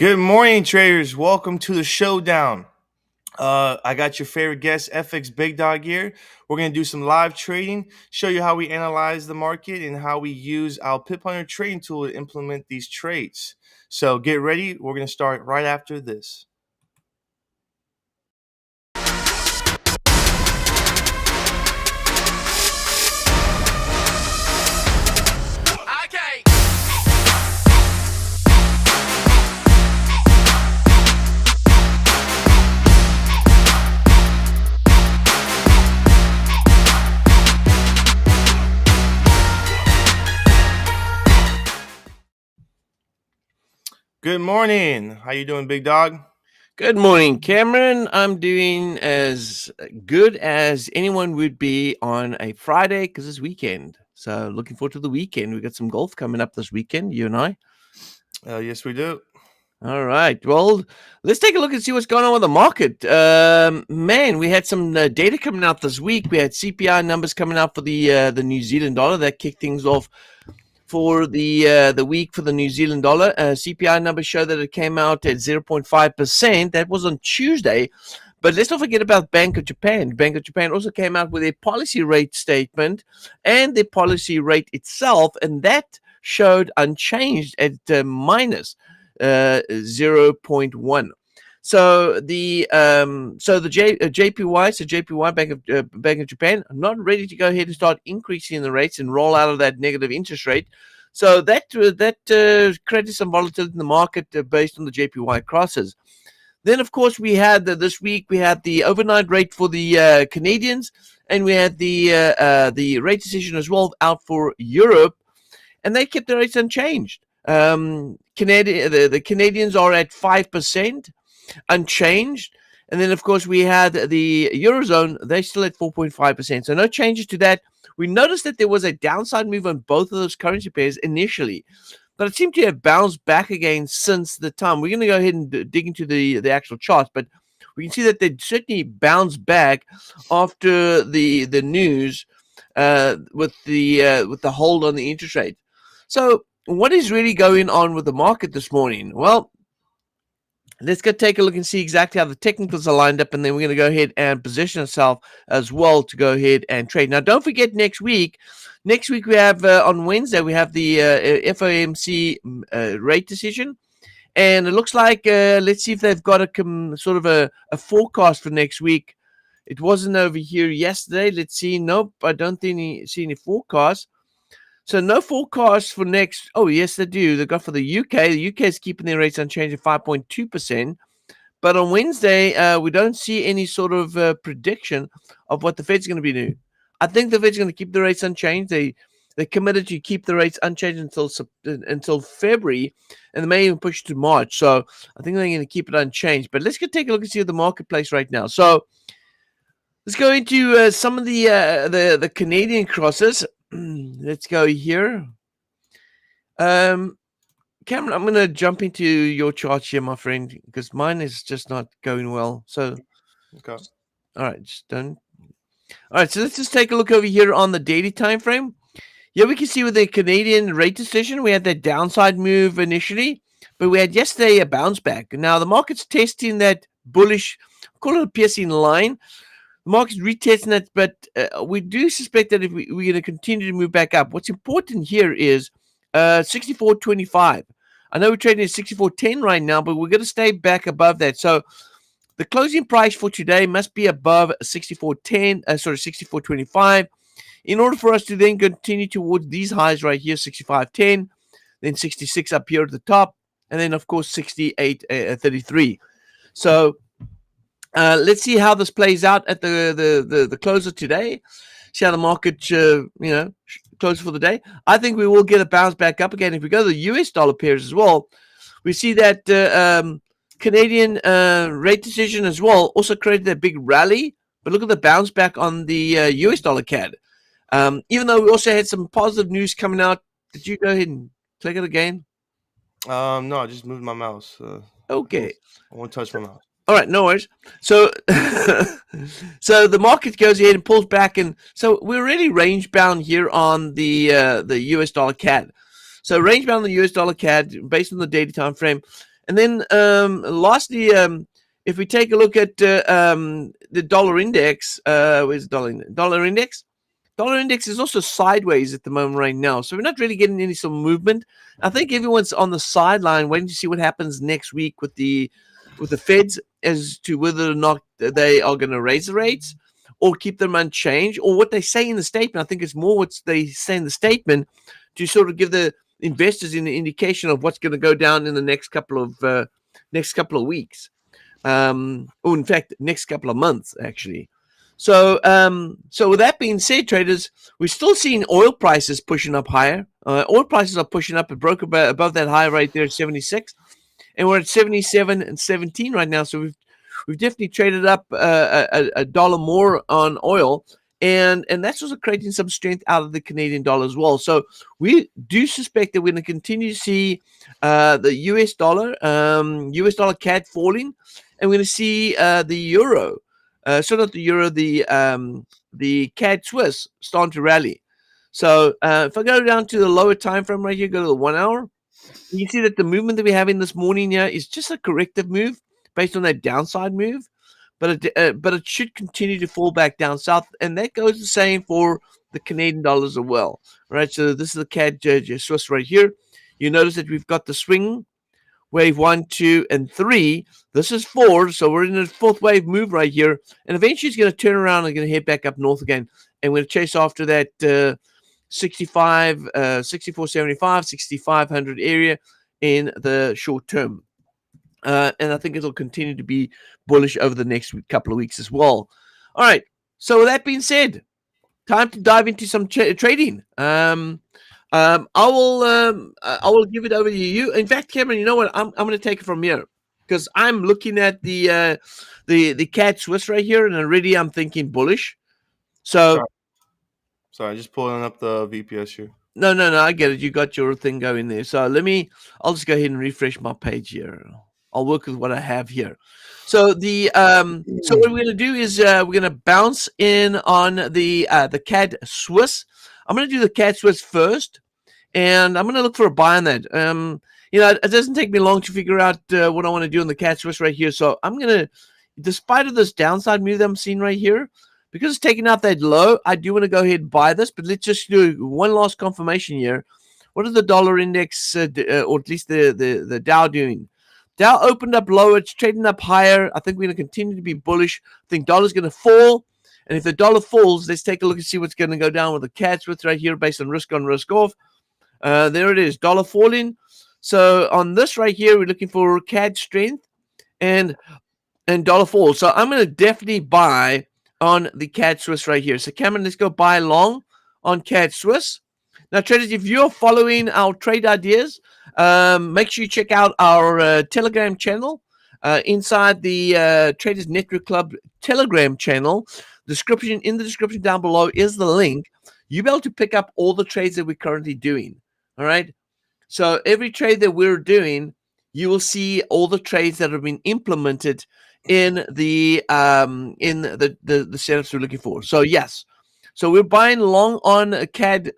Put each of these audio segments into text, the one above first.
Good morning, traders. Welcome to the showdown. I got your favorite guest, FxBigDog here. We're going to do some live trading, show you how we analyze the market and how we use our Pip Hunter Trading Tool to implement these trades. So get ready. We're going to start right after this. Good morning. How you doing, big dog? Good morning, Cameron. I'm doing as good as anyone would be on a Friday because it's weekend. So looking forward to the weekend. We got some golf coming up this weekend, you and I. Yes, we do. All right. Well, let's take a look and see what's going on with the market. Man, we had some data coming out this week. We had CPI numbers coming out for the New Zealand dollar that kicked things off for the week for the New Zealand dollar. CPI numbers show that it came out at 0.5%. That was on Tuesday. But let's not forget about Bank of Japan. Bank of Japan also came out with a policy rate statement and the policy rate itself, and that showed unchanged at minus 0.1. So the JPY Bank of Japan, not ready to go ahead and start increasing the rates and roll out of that negative interest rate. So that created some volatility in the market based on the JPY crosses. Then, of course, we had this week we had the overnight rate for the Canadians, and we had the rate decision as well out for Europe, and they kept the rates unchanged. The Canadians are at 5%. Unchanged. And then, of course, we had the Eurozone. They're still at 4.5%. So no changes to that. We noticed that there was a downside move on both of those currency pairs initially, but it seemed to have bounced back again since the time. We're going to go ahead and dig into the actual charts, but we can see that they certainly bounced back after the news with the hold on the interest rate. So what is really going on with the market this morning? Well, let's go take a look and see exactly how the technicals are lined up, and then we're going to go ahead and position ourselves as well to go ahead and trade. Now, don't forget next week we have on Wednesday, we have the FOMC rate decision, and it looks like, let's see if they've got a sort of a forecast for next week. It wasn't over here yesterday. Let's see. Nope, I don't see any forecast. So no forecast for next. Oh, yes, they do. They got for the UK. The UK is keeping their rates unchanged at 5.2%. But on Wednesday, we don't see any sort of prediction of what the Fed's going to be doing. I think the Fed's going to keep the rates unchanged. They committed to keep the rates unchanged until February, and they may even push to March. So I think they're going to keep it unchanged. But let's go take a look and see the marketplace right now. So let's go into some of the Canadian crosses. Let's go here. Cameron, I'm going to jump into your charts here, my friend, because mine is just not going well. So, okay. All right, just done. All right, so let's just take a look over here on the daily time frame. Here we can see with the Canadian rate decision, we had that downside move initially, but we had yesterday a bounce back. Now the market's testing that bullish, call it a piercing line. The market's retesting that, but we do suspect that if we're going to continue to move back up, what's important here is 64.25. I know we're trading at 64.10 right now, but we're going to stay back above that. So the closing price for today must be above 64.10, 64.25, in order for us to then continue towards these highs right here, 65.10, then 66 up here at the top, and then, of course, 68.33. So let's see how this plays out at the close of today. See how the market, close for the day. I think we will get a bounce back up again. If we go to the US dollar pairs as well, we see that Canadian rate decision as well also created a big rally. But look at the bounce back on the US dollar CAD. Even though we also had some positive news coming out. Did you go ahead and click it again? No, I just moved my mouse. Okay. I won't touch my mouse. All right, no worries. So, so the market goes ahead and pulls back, and so we're really range bound here on the US dollar CAD. So range bound on the US dollar CAD based on the daily time frame. And then lastly, if we take a look at the dollar index, where's the dollar index? Dollar index is also sideways at the moment right now, so we're not really getting any some movement. I think everyone's on the sideline waiting to see what happens next week with the Feds as to whether or not they are going to raise the rates or keep them unchanged, or what they say in the statement. I think it's more what they say in the statement to sort of give the investors an indication of what's going to go down in the next couple of weeks, or in fact, next couple of months actually. So, so with that being said, traders, we're still seeing oil prices pushing up higher. Oil prices are pushing up. It broke above that high right there at 76, and we're at 77 and 17 right now. So we've definitely traded up a dollar more on oil, and that's also creating some strength out of the Canadian dollar as well. So we do suspect that we're going to continue to see the US dollar, US dollar CAD falling, and we're going to see the euro. So not the euro, the CAD Swiss starting to rally. So if I go down to the lower time frame right here, go to the 1 hour, you see that the movement that we're having this morning here is just a corrective move based on that downside move, but it should continue to fall back down south, and that goes the same for the Canadian dollars as well. All right, so this is the CAD Swiss right here. You notice that we've got the swing wave 1, 2, and 3. This is 4, so we're in a fourth wave move right here, and eventually it's going to turn around and going to head back up north again, and we're going to chase after that 65, 64.75, 6,500 area in the short term. And I think it'll continue to be bullish over the next couple of weeks as well. All right, so with that being said, time to dive into some trading. I will give it over to you. In fact, Cameron, you know what? I'm going to take it from here because I'm looking at the CAD Swiss right here, and already I'm thinking bullish. So sorry, just pulling up the VPS here. No, I get it. You got your thing going there. So I'll just go ahead and refresh my page here. I'll work with what I have here. So so what we're going to do is we're going to bounce in on the CAD Swiss. I'm going to do the CAD Swiss first, and I'm going to look for a buy on that. It doesn't take me long to figure out what I want to do on the CAD Swiss right here. So I'm going to, despite of this downside move that I'm seeing right here, because it's taking out that low, I do want to go ahead and buy this, but let's just do one last confirmation here. What is the dollar index, or at least the Dow doing? Dow opened up lower. It's trading up higher. I think we're going to continue to be bullish. I think dollar's going to fall. And if the dollar falls, let's take a look and see what's going to go down with the CAD Swiss right here based on risk on, risk off. There it is, dollar falling. So on this right here, we're looking for CAD strength and dollar fall. So I'm going to definitely buy on the CAD Swiss right here. So Cameron, let's go buy long on CAD Swiss. Now, traders, if you're following our trade ideas, make sure you check out our Telegram channel inside the Traders Network Club Telegram channel. In the description down below is the link. You'll be able to pick up all the trades that we're currently doing. All right. So every trade that we're doing, you will see all the trades that have been implemented in the setups we're looking for. So yes, so we're buying long on the CAD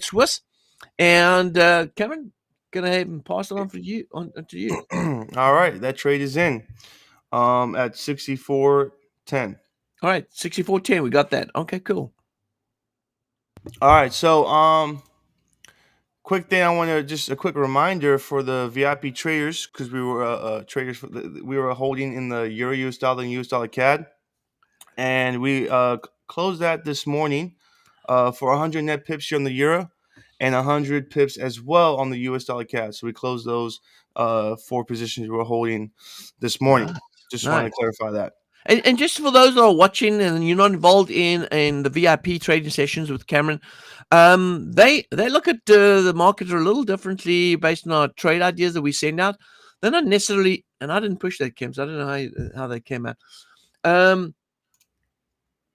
Swiss, and Cameron, gonna have and pass it on to you. All right, that trade is in at 64.10. All right, 64.10. We got that. Okay, cool. All right, so quick thing, I want to just a quick reminder for the VIP traders, because we were traders. We were holding in the Euro US dollar and US dollar CAD, and we closed that this morning for 100 net pips here on the Euro, and 100 pips as well on the US dollar CAD. So we closed those 4 positions we were holding this morning. Just wanted to clarify that. And just for those that are watching and you're not involved in the VIP trading sessions with Cameron, they look at the market a little differently based on our trade ideas that we send out. They're not necessarily, and I didn't push that, Kim, so I don't know how they came out.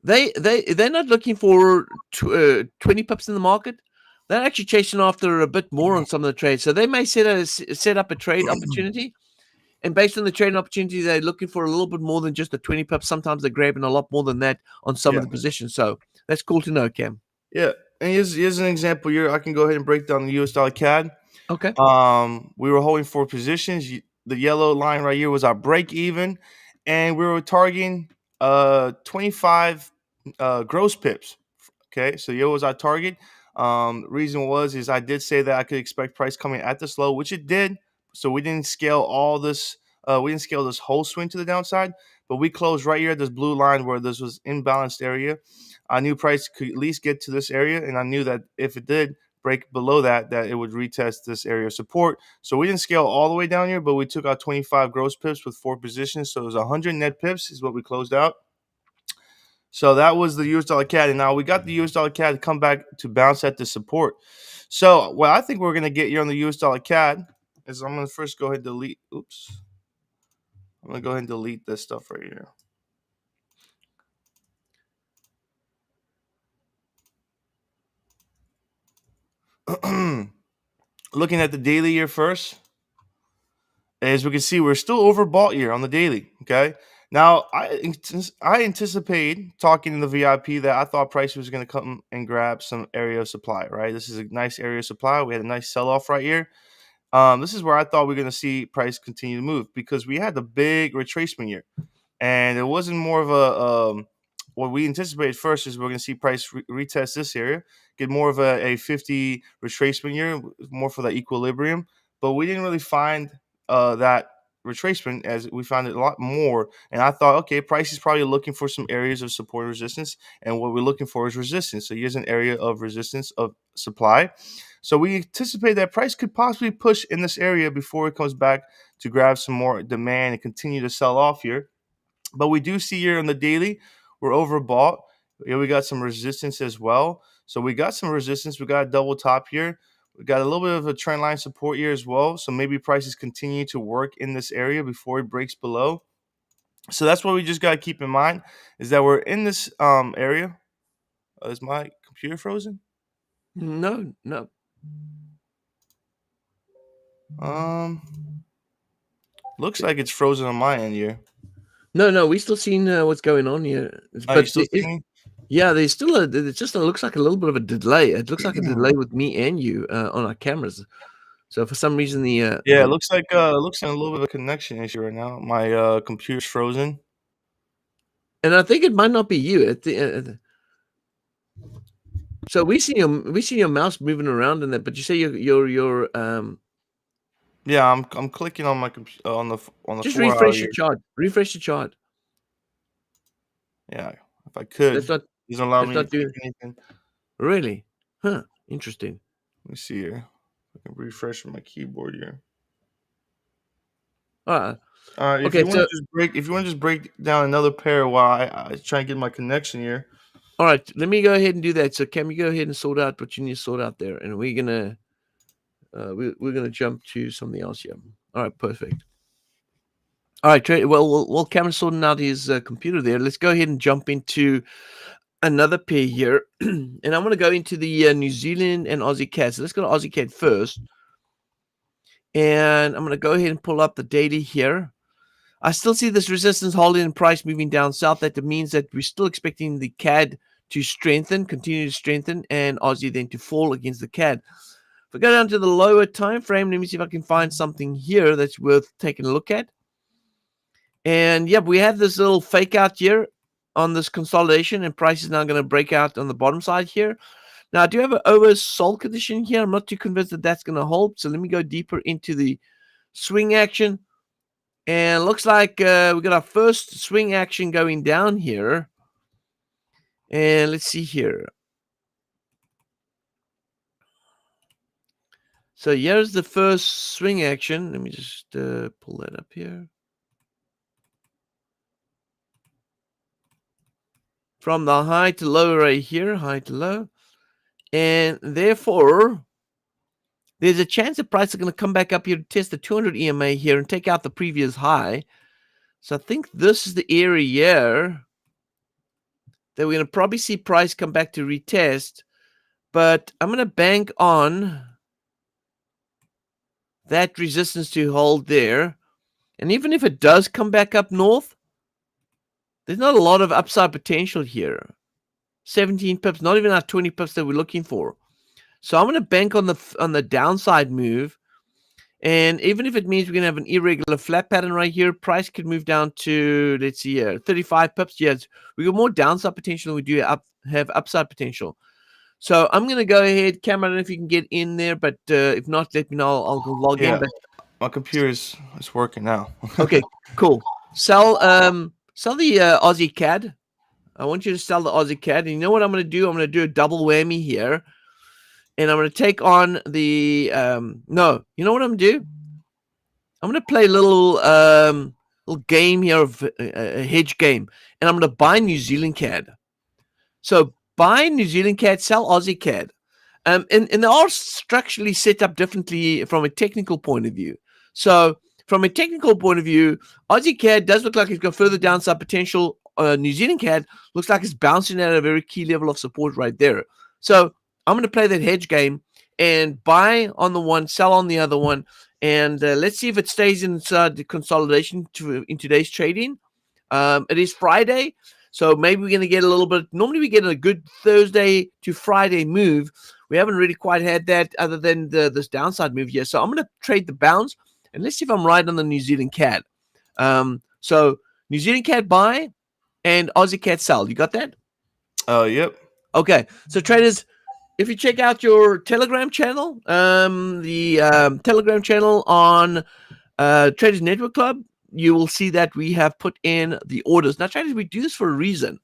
They're not looking for 20 pips in the market. They're actually chasing after a bit more on some of the trades. So they may set up a trade opportunity. And based on the trading opportunity, they're looking for a little bit more than just a 20 pips. Sometimes they're grabbing a lot more than that on some of the positions. So that's cool to know, Cam. Yeah. And here's an example here. I can go ahead and break down the US dollar CAD. Okay. We were holding 4 positions. the yellow line right here was our break even, and we were targeting 25 gross pips. Okay, so here was our target. Reason is I did say that I could expect price coming at this low, which it did. So we didn't scale all this. We didn't scale this whole swing to the downside, but we closed right here at this blue line where this was imbalanced area. I knew price could at least get to this area, and I knew that if it did break below that, that it would retest this area of support. So we didn't scale all the way down here, but we took out 25 gross pips with 4 positions. So it was 100 net pips is what we closed out. So that was the US dollar CAD. And now we got the US dollar CAD to come back to bounce at the support. So what I think we're going to get here on the US dollar CAD is I'm going to first go ahead and delete. Oops. I'm going to go ahead and delete this stuff right here. Looking at the daily here first, as we can see, we're still overbought here on the daily. Okay. Now, I anticipated talking in the VIP that I thought price was going to come and grab some area of supply, right? This is a nice area of supply. We had a nice sell-off right here. This is where I thought we were going to see price continue to move because we had the big retracement here. And it wasn't more of a what we anticipated first is we're going to see price retest this area, get more of a 50 retracement here, more for that equilibrium. But we didn't really find that retracement as we found it a lot more. And I thought, okay, price is probably looking for some areas of support and resistance. And what we're looking for is resistance. So here's an area of resistance of supply. So we anticipate that price could possibly push in this area before it comes back to grab some more demand and continue to sell off here. But we do see here on the daily, we're overbought. Here we got some resistance as well. So we got some resistance. We got a double top here. We got a little bit of a trend line support here as well. So maybe prices continue to work in this area before it breaks below. So that's what we just got to keep in mind is that we're in this area. Is my computer frozen? No. Looks like it's frozen on my end here. No, we still seeing what's going on here. Oh, you still see me? Yeah, there's still it looks like a little bit of a delay. It looks like a delay with me and you on our cameras. So for some reason It looks like a little bit of a connection issue right now. My computer's frozen. And I think it might not be you. So we see your mouse moving around in that, but you say your Yeah, I'm clicking on my computer on the just 4 hour refresh here. your chart. Refresh your chart. Yeah, if I could. That's not Doesn't allow that's me to not doing click anything. really. Huh. Interesting. Let me see here. I can refresh my keyboard here. If Okay, you want to just break down another pair while I try and get my connection here. all right, let me go ahead and do that. So can we go ahead and sort out what you need to sort out there, and we're gonna jump to something else here. All right, perfect. All right, well, Cameron's sorting out his computer there. Let's go ahead and jump into another pair here, and I'm going to go into the New Zealand and Aussie CAD. So let's go to Aussie CAD first, and I'm going to go ahead and pull up the data here. I still see this resistance holding and price moving down south. That means that we're still expecting the CAD to continue to strengthen, and Aussie then to fall against the CAD. If we go down to the lower time frame, let me see if I can find something here that's worth taking a look at. And yeah, we have this little fake out here on this consolidation, and price is now going to break out on the bottom side here. Now, I do have an oversold condition here. I'm not too convinced that that's going to hold. So let me go deeper into the swing action. And it looks like we got our first swing action going down here. And let's see here. So here's the first swing action. Let me just pull that up here. From the high to low right here, high to low. And therefore, there's a chance the price is going to come back up here to test the 200 EMA here and take out the previous high. So I think this is the area that we're going to probably see price come back to retest. But I'm going to bank on that resistance to hold there. And even if it does come back up north, there's not a lot of upside potential here. 17 pips, not even our 20 pips that we're looking for. So I'm going to bank on the downside move. And even if it means we're going to have an irregular flat pattern right here, price could move down to, let's see here, 35 pips. Yes, we got more downside potential than we do have upside potential. So I'm going to go ahead. Cameron, I don't know if you can get in there, but if not, let me know. I'll go log in. Yeah, But my computer is working now. okay, cool. Sell the Aussie CAD. I want you to sell the Aussie CAD. And you know what I'm going to do? I'm going to do a double whammy here. And I'm going to take on the no, you know what I'm going to do? I'm going to play a little game here of a hedge game, and I'm going to buy New Zealand CAD. So buy New Zealand CAD, sell Aussie CAD. And they are structurally set up differently from a technical point of view. So from a technical point of view, Aussie CAD does look like it's got further downside potential. New Zealand CAD looks like it's bouncing at a very key level of support right there. So I'm going to play that hedge game and buy on the one, sell on the other one. And let's see if it stays inside the consolidation in today's trading. It is Friday, so maybe we're going to get a little bit. Normally, we get a good Thursday to Friday move. We haven't really quite had that other than this downside move here. So I'm going to trade the bounce, and let's see if I'm right on the New Zealand CAD. So New Zealand CAD buy and Aussie CAD sell. You got that? Yep. Okay. So traders, if you check out your Telegram channel, the Telegram channel on Traders Network Club, you will see that we have put in the orders. Now, traders, we do this for a reason,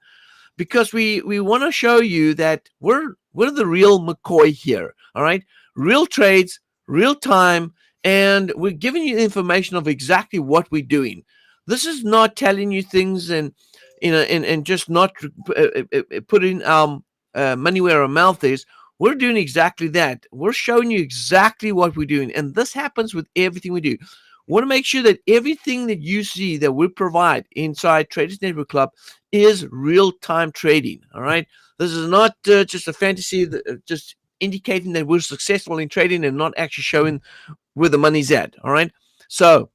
because we want to show you that we're the real McCoy here. All right, real trades, real time, and we're giving you information of exactly what we're doing. This is not telling you things and and just not putting money where our mouth is. We're doing exactly that. We're showing you exactly what we're doing, and this happens with everything we do. We want to make sure that everything that you see that we provide inside Traders Network Club is real-time trading. All right, this is not just a fantasy, just indicating that we're successful in trading and not actually showing where the money's at. All right, so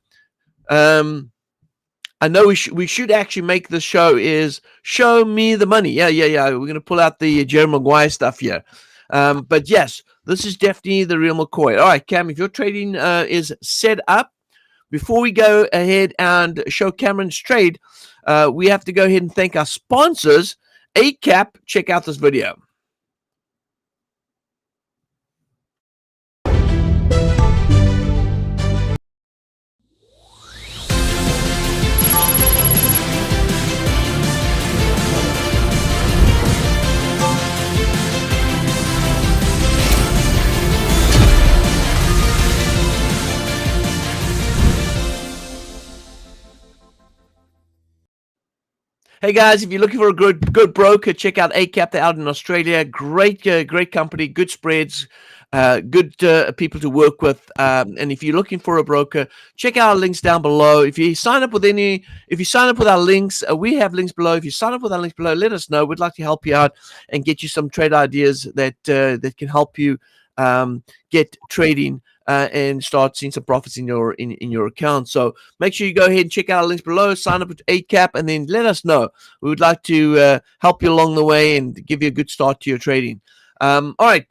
I know we should actually make the show is show me the money. Yeah. We're going to pull out the Jerry Maguire stuff here. But yes, this is definitely the real McCoy. All right, Cam, if your trading is set up, before we go ahead and show Cameron's trade, we have to go ahead and thank our sponsors. ACAP, check out this video. Hey guys, if you're looking for a good broker, check out ACAP. They're out in Australia. Great company, good spreads, good people to work with. And if you're looking for a broker, check out our links down below. If you sign up with our links, we have links below. If you sign up with our links below, let us know. We'd like to help you out and get you some trade ideas that can help you get trading and start seeing some profits in your account. So make sure you go ahead and check out our links below, sign up with ACAP, and then let us know. We would like to help you along the way and give you a good start to your trading. All right,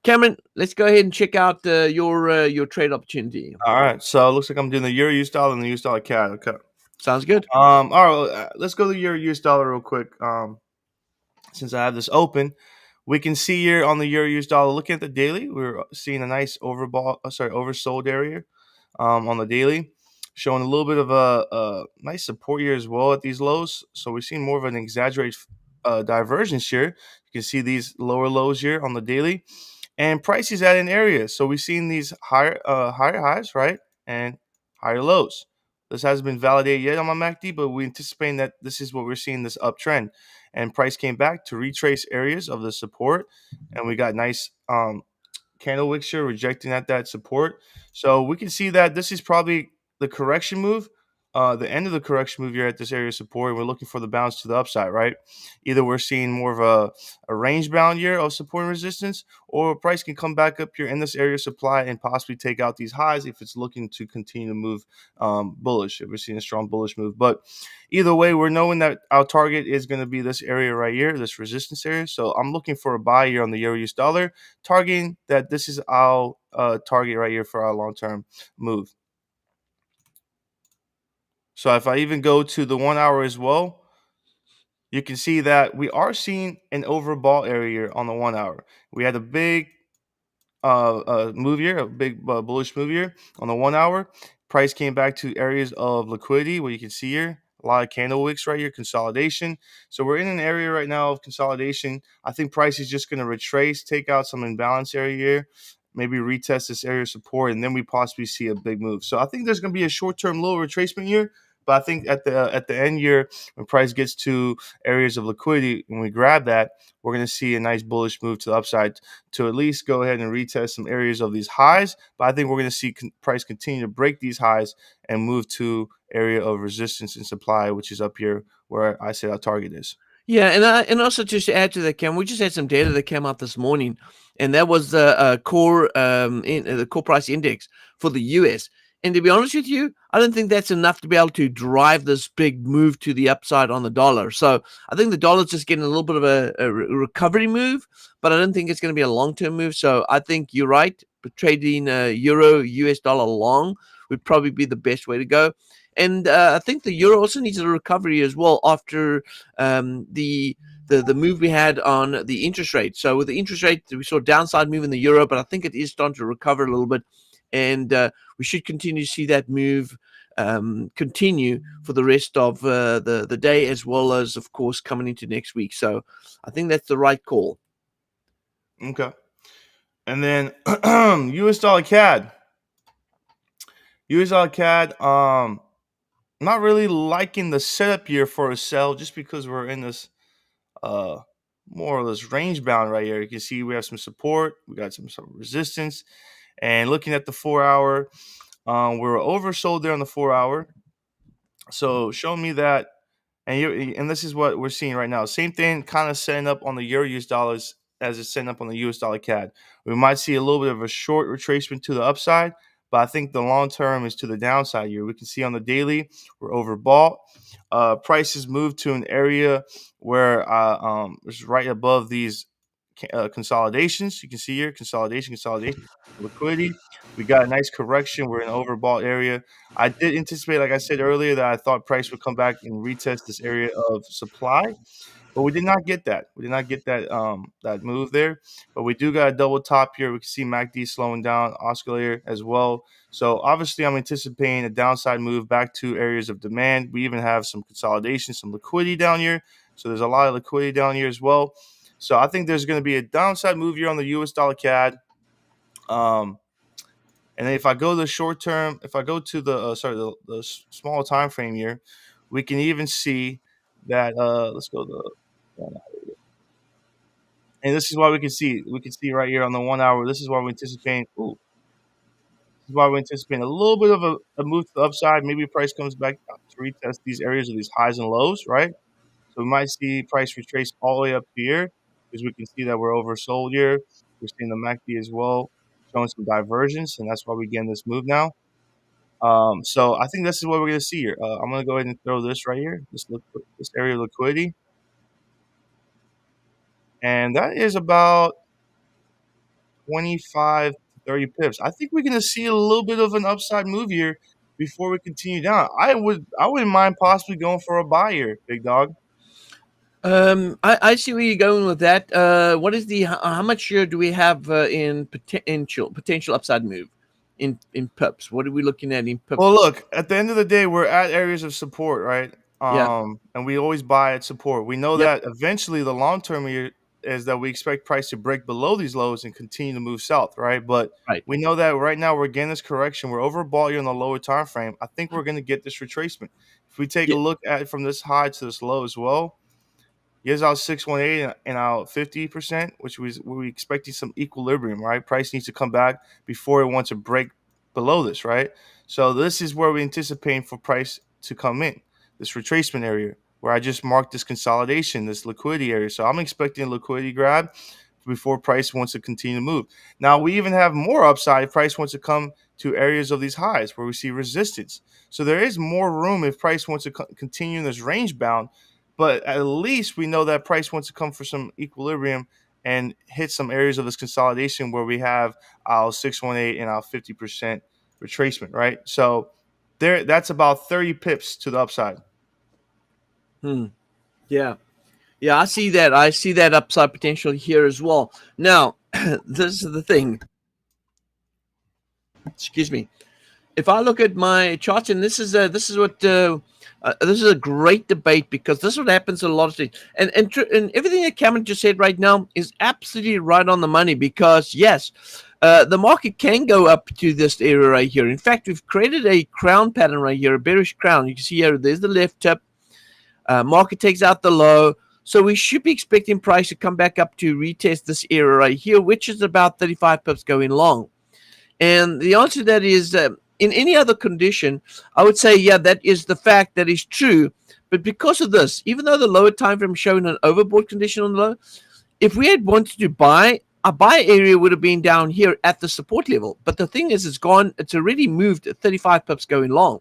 Cameron, let's go ahead and check out your trade opportunity. All right, so it looks like I'm doing the Euro US dollar and the US dollar CAD. Okay. Sounds good. All right, let's go to the Euro US dollar real quick. Since I have this open, we can see here on the Euro US dollar. Looking at the daily, we're seeing a nice oversold area on the daily, showing a little bit of a nice support here as well at these lows. So we're seeing more of an exaggerated divergence here. You can see these lower lows here on the daily, and price is at an area. So we've seen these higher highs, right, and higher lows. This hasn't been validated yet on my MACD, but we're anticipating that this is what we're seeing, this uptrend. And price came back to retrace areas of the support, and we got nice candle wicks here rejecting at that support. So we can see that this is probably the correction move, the end of the correction move here at this area of support. And we're looking for the bounce to the upside, right? Either we're seeing more of a range bound here of support and resistance, or price can come back up here in this area of supply and possibly take out these highs if it's looking to continue to move bullish, if we're seeing a strong bullish move. But either way, we're knowing that our target is going to be this area right here, this resistance area. So I'm looking for a buy here on the Euro US dollar, targeting that this is our target right here for our long-term move. So if I even go to the 1 hour as well, you can see that we are seeing an overbought area on the 1 hour. We had a big move here, a big bullish move here on the 1 hour. Price came back to areas of liquidity, where you can see here a lot of candle wicks right here, consolidation. So we're in an area right now of consolidation. I think price is just going to retrace, take out some imbalance area here, maybe retest this area of support, and then we possibly see a big move. So I think there's going to be a short-term little retracement here. But I think at the end year, when price gets to areas of liquidity, when we grab that, we're going to see a nice bullish move to the upside to at least go ahead and retest some areas of these highs. But I think we're going to see price continue to break these highs and move to area of resistance and supply, which is up here where I say our target is. Yeah, and also just to add to that, Cam, we just had some data that came out this morning, and that was the the core price index for the US. And to be honest with you, I don't think that's enough to be able to drive this big move to the upside on the dollar. So I think the dollar's just getting a little bit of a recovery move, but I don't think it's going to be a long-term move. So I think you're right. But trading euro US dollar long would probably be the best way to go. And I think the euro also needs a recovery as well after the move we had on the interest rate. So with the interest rate, we saw a downside move in the euro, but I think it is starting to recover a little bit, and we should continue to see that move continue for the rest of the day, as well as, of course, coming into next week. So I think that's the right call. Okay. And then US dollar CAD. US dollar CAD, not really liking the setup here for a sell, just because we're in this uh more or less range bound right here. You can see we have some support, we got some resistance, and looking at the 4 hour, we're oversold there on the 4 hour. So show me that, and this is what we're seeing right now. Same thing, kind of setting up on the Euro US dollars as it's setting up on the US dollar CAD. We might see a little bit of a short retracement to the upside, but I think the long term is to the downside here. We can see on the daily we're overbought. Prices moved to an area where it's right above these consolidations. You can see here consolidation, liquidity. We got a nice correction. We're in an overbought area. I did anticipate, like I said earlier, that I thought price would come back and retest this area of supply, but we did not get that. We did not get that move there. But we do got a double top here. We can see MACD slowing down, oscillator as well. So obviously, I'm anticipating a downside move back to areas of demand. We even have some consolidation, some liquidity down here. So there's a lot of liquidity down here as well. So I think there's going to be a downside move here on the US dollar CAD. And then if I go the short term, if I go to the small time frame here, we can even see that let's go to and this is why we can see right here on the 1 hour. This is why we're anticipating. Ooh, this is why we're anticipating a little bit of a move to the upside. Maybe price comes back to retest these areas of these highs and lows, right? So we might see price retrace all the way up here, because we can see that we're oversold here. We're seeing the MACD as well showing some divergence, and that's why we're getting this move now. So I think this is what we're going to see here. I'm going to go ahead and throw this right here, this area of liquidity, and that is about 25 to 30 pips. I think we're going to see a little bit of an upside move here before we continue down. I wouldn't mind possibly going for a buy here, big dog. I see where you're going with that. What is the how much share do we have in potential upside move in pips? What are we looking at in pips? Well, look, at the end of the day, we're at areas of support, right? Yeah. And we always buy at support. We know Yep. that eventually the long term here is that we expect price to break below these lows and continue to move south, right? But Right. we know that right now we're getting this correction. We're overbought here on the lower time frame. I think we're going to get this retracement. If we take a Yeah. look at it from this high to this low as well, here's our 618 and our 50%, which we expecting some equilibrium, right? Price needs to come back before it wants to break below this, right? So this is where we're anticipating for price to come in, this retracement area where I just marked this consolidation, this liquidity area. So I'm expecting a liquidity grab before price wants to continue to move. Now we even have more upside if price wants to come to areas of these highs where we see resistance. So there is more room if price wants to continue in this range bound, but at least we know that price wants to come for some equilibrium and hit some areas of this consolidation where we have our 618 and our 50% retracement, right? So that's about 30 pips to the upside. Yeah. Yeah, I see that. I see that upside potential here as well. Now, this is the thing. Excuse me. If I look at my charts, and this is a great debate, because this is what happens in a lot of things, and everything that Cameron just said right now is absolutely right on the money. Because yes, the market can go up to this area right here. In fact, we've created a crown pattern right here, a bearish crown. You can see here, there's the left tip. Market takes out the low. So we should be expecting price to come back up to retest this area right here, which is about 35 pips going long. And the answer to that is, in any other condition, I would say, yeah, that is the fact, that is true. But because of this, even though the lower time frame showing an overbought condition on the low, if we had wanted to buy, a buy area would have been down here at the support level. But the thing is, it's already moved at 35 pips going long.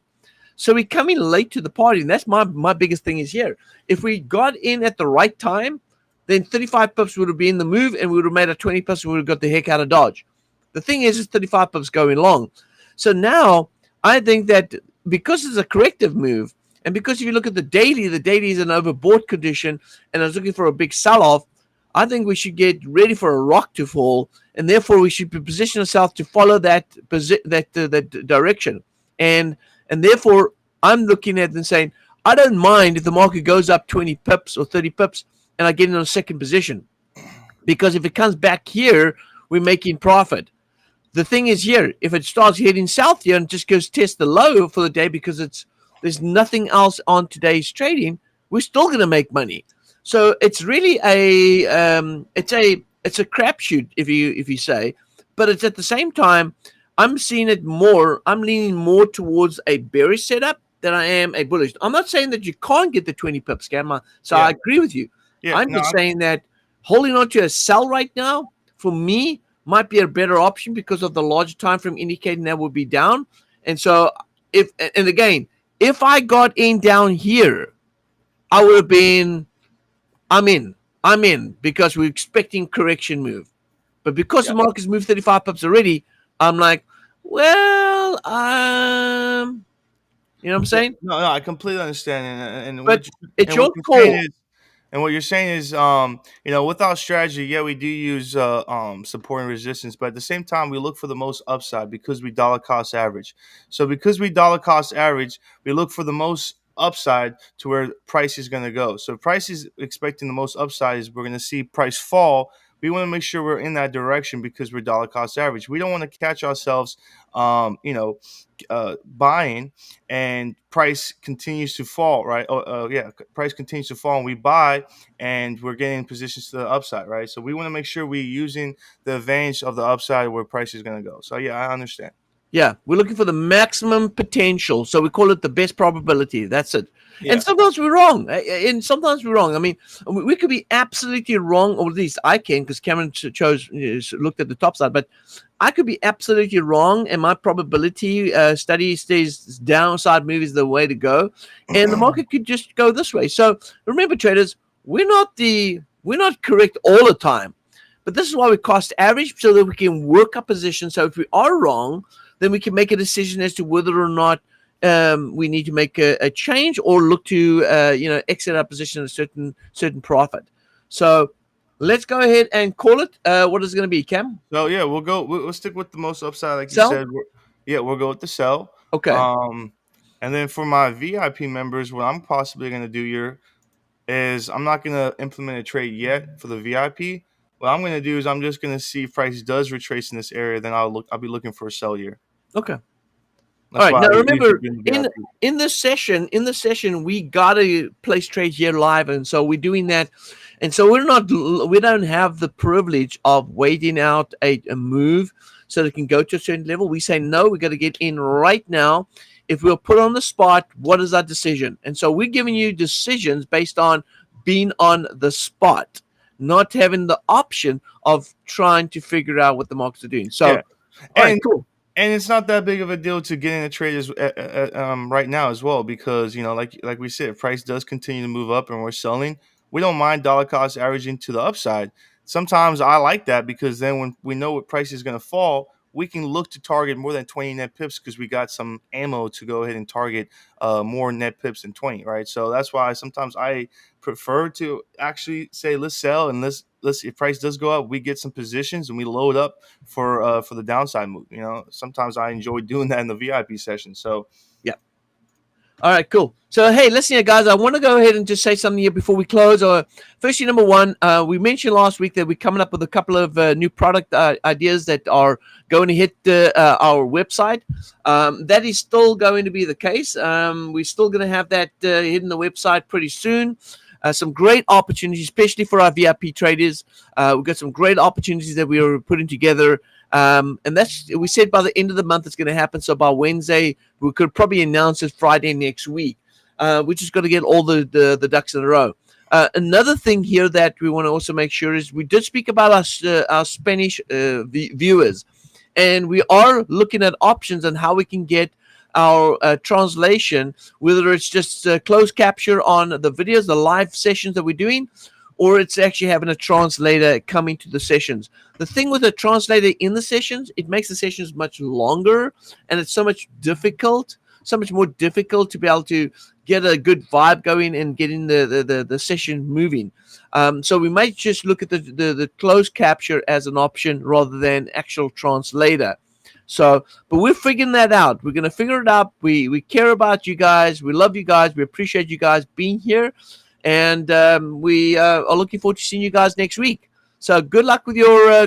So we come in late to the party, and that's my biggest thing is here. If we got in at the right time, then 35 pips would have been the move, and we would have made a 20 pips, and we would have got the heck out of Dodge. The thing is, it's 35 pips going long. So now I think that because it's a corrective move, and because if you look at the daily is an overbought condition, and I was looking for a big sell-off, I think we should get ready for a rock to fall, and therefore we should position ourselves to follow that direction. And therefore, I'm looking at it and saying, I don't mind if the market goes up 20 pips or 30 pips and I get in a second position. Because if it comes back here, we're making profit. The thing is here, if it starts heading south here and just goes test the low for the day because there's nothing else on today's trading, we're still going to make money. So it's really it's a crapshoot, if you say, but it's at the same time, I'm seeing it more. I'm leaning more towards a bearish setup than I am a bullish. I'm not saying that you can't get the 20 pips, Gamma. So Yeah. I agree with you. Yeah, I'm no, just saying that holding on to a sell right now, for me, might be a better option because of the larger time frame indicating that will be down. And so if I got in down here, I would have been, I'm in because we're expecting correction move. But because yeah. the market's moved 35 pips already, I'm like, well, you know what I'm saying? No, I completely understand, and But it's your call. what you're saying is, with our strategy, yeah, we do use support and resistance, but at the same time, we look for the most upside because we dollar cost average. So because we dollar cost average, we look for the most upside to where price is going to go. So if price is expecting the most upside, is we're going to see price fall. We want to make sure we're in that direction because we're dollar cost average. We don't want to catch ourselves, buying and price continues to fall, right? Price continues to fall and we buy and we're getting positions to the upside, right? So we want to make sure we're using the advantage of the upside where price is going to go. So yeah, I understand. Yeah, we're looking for the maximum potential. So we call it the best probability. That's it. And Yeah. sometimes we're wrong. I mean, we could be absolutely wrong, or at least I can, because Cameron looked at the top side. But I could be absolutely wrong, and my probability study stays downside move is the way to go, and the market could just go this way. So remember, traders, we're not correct all the time, but this is why we cost average so that we can work our position. So if we are wrong, then we can make a decision as to whether or not we need to make a change or look to exit our position at a certain profit. So let's go ahead and call it. What is it going to be, Cam? So yeah, we'll stick with the most upside, like Sell? you said. We'll go with the sell. Okay. And then for my VIP members, what I'm possibly going to do here is I'm not going to implement a trade yet for the VIP. What I'm going to do is I'm just going to see if price does retrace in this area. Then I'll be looking for a sell here. Okay. That's All right. why Now I usually remember, bring the VIP. in this session, we gotta place trades here live, and so we're doing that. And so we don't have the privilege of waiting out a move so that it can go to a certain level. We say no, we got to get in right now. If we're put on the spot, what is our decision? And so we're giving you decisions based on being on the spot, not having the option of trying to figure out what the markets are doing. So, Yeah. all right, cool. And it's not that big of a deal to get in a trade right now as well, because like we said, price does continue to move up and we're selling. We don't mind dollar cost averaging to the upside. sometimes I like that because then when we know what price is going to fall, we can look to target more than 20 net pips because we got some ammo to go ahead and target more net pips than 20, right? So that's why sometimes I prefer to actually say let's sell, and let's if price does go up, we get some positions and we load up for the downside move. Sometimes I enjoy doing that in the VIP session. So Yeah. All right, cool. So, hey, listen here, guys. I want to go ahead and just say something here before we close. Firstly, number one, we mentioned last week that we're coming up with a couple of new product ideas that are going to hit our website. That is still going to be the case. We're still going to have that hitting the website pretty soon. Some great opportunities, especially for our VIP traders. We've got some great opportunities that we are putting together. And that's, we said by the end of the month it's going to happen. So by Wednesday, we could probably announce it Friday next week. We just got to get all the ducks in a row. Another thing here that we want to also make sure is we did speak about our Spanish viewers, and we are looking at options on how we can get our translation, whether it's just closed capture on the videos, the live sessions that we're doing, or it's actually having a translator coming to the sessions. The thing with a translator in the sessions, it makes the sessions much longer, and it's so much more difficult to be able to get a good vibe going and getting the session moving. So we might just look at the closed capture as an option rather than actual translator. So, but we're figuring that out. We're going to figure it out. We care about you guys. We love you guys. We appreciate you guys being here. And we are looking forward to seeing you guys next week. So good luck with your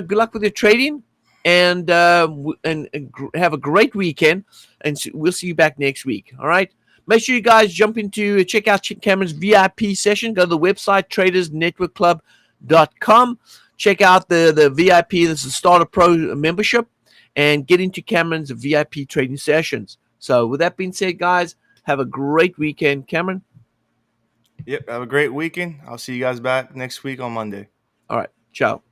trading, and have a great weekend. And we'll see you back next week. All right. Make sure you guys jump into check out Cameron's VIP session. Go to the website TradersNetworkClub.com. Check out the VIP. This is Starter Pro membership, and get into Cameron's VIP trading sessions. So with that being said, guys, have a great weekend. Cameron? Yep, have a great weekend. I'll see you guys back next week on Monday. All right. Ciao.